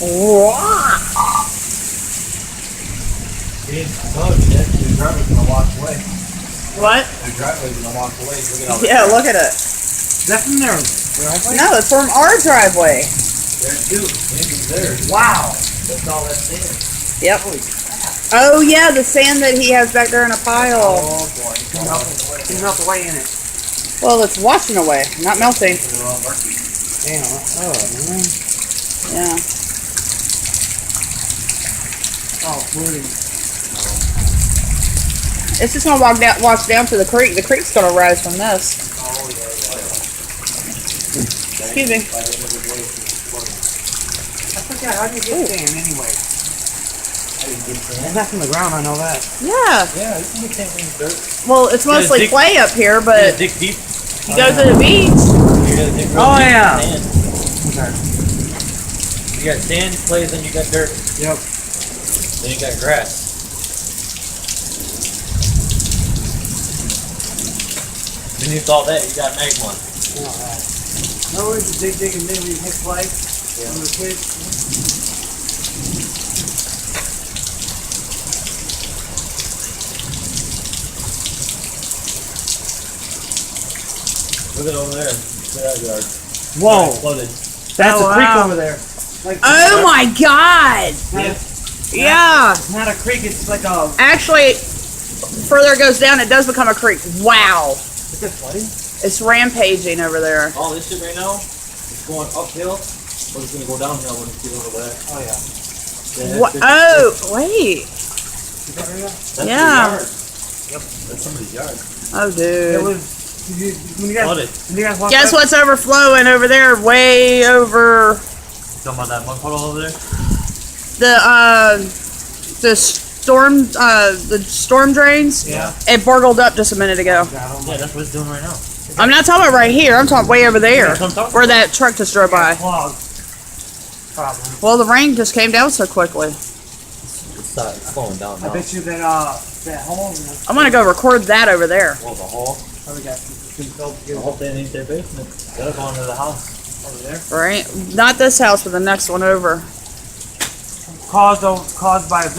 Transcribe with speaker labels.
Speaker 1: See, I told you that your driver's gonna walk away.
Speaker 2: What?
Speaker 1: Your driver's gonna walk away. Look at all
Speaker 2: Yeah, look at it.
Speaker 3: Is that from their driveway?
Speaker 2: No, it's from our driveway.
Speaker 1: there too. Maybe there.
Speaker 3: Wow.
Speaker 1: That's all that sand.
Speaker 2: Yep. Oh yeah, the sand that he has back there in a pile.
Speaker 1: Oh boy.
Speaker 3: Can melt away in it.
Speaker 2: Well, it's washing away, not melting.
Speaker 3: Damn. Oh, man.
Speaker 2: Yeah.
Speaker 3: Oh, pretty.
Speaker 2: It's just gonna wash down to the creek. The creek's gonna rise from this.
Speaker 1: Oh yeah.
Speaker 2: Excuse me.
Speaker 3: I forgot, how do you get sand anyway? It's not from the ground, I know that.
Speaker 2: Yeah.
Speaker 1: Yeah, you can get sand from the dirt.
Speaker 2: Well, it's mostly
Speaker 1: dig-
Speaker 2: clay up here,
Speaker 1: You
Speaker 2: but
Speaker 1: gotta dig deep.
Speaker 2: you go to the beach.
Speaker 1: You gotta dig real
Speaker 3: Oh,
Speaker 1: deep
Speaker 3: yeah.
Speaker 1: in the sand. You got sand, clay, then you got dirt.
Speaker 3: Yep.
Speaker 1: Then you got grass. Beneath all that, you got magma.
Speaker 3: No worries, dig and then we hit play. Yeah. When we were kids.
Speaker 1: Look at over there. Look at that yard.
Speaker 3: Whoa.
Speaker 1: Flooded.
Speaker 3: That's
Speaker 2: Oh,
Speaker 3: a creek
Speaker 2: wow.
Speaker 3: over there. Like,
Speaker 2: Oh my God! Yeah.
Speaker 3: It's not a creek, it's like a...
Speaker 2: Actually, further it goes down, it does become a creek. Wow.
Speaker 3: Is it flooding?
Speaker 2: It's rampaging over there.
Speaker 1: All this shit right now, it's going uphill, but it's gonna go downhill when it's get over there.
Speaker 3: Oh, yeah.
Speaker 1: Yeah,
Speaker 2: What?
Speaker 1: that's-
Speaker 2: Oh, wait.
Speaker 3: Is that area?
Speaker 1: That's
Speaker 2: Yeah.
Speaker 1: the yard. Yep, that's somebody's yard.
Speaker 2: Oh,
Speaker 3: It
Speaker 2: dude.
Speaker 3: was... When you guys...
Speaker 1: Flooded.
Speaker 3: When you guys walked
Speaker 2: Guess
Speaker 3: up-
Speaker 2: what's overflowing over there? Way over
Speaker 1: Talking about that mud puddle over there?
Speaker 2: the storm drains.
Speaker 1: Yeah.
Speaker 2: It burgled up just a minute ago.
Speaker 1: Yeah, that's what it's doing right now.
Speaker 2: I'm not talking about right here. I'm talking way over there,
Speaker 1: That's what I'm talking
Speaker 2: where that truck just drove by.
Speaker 3: Clogged. Problem.
Speaker 2: Well, the rain just came down so quickly.
Speaker 1: It's slowing down
Speaker 3: I
Speaker 1: now.
Speaker 3: bet you that hole...
Speaker 2: I'm gonna go record that over there.
Speaker 1: Well, the hole.
Speaker 3: Probably got filled
Speaker 1: I
Speaker 3: together
Speaker 1: hope that ain't their basement. They'll go into the house.
Speaker 3: over there.
Speaker 2: Right? Not this house, but the next one over.
Speaker 3: Caused by a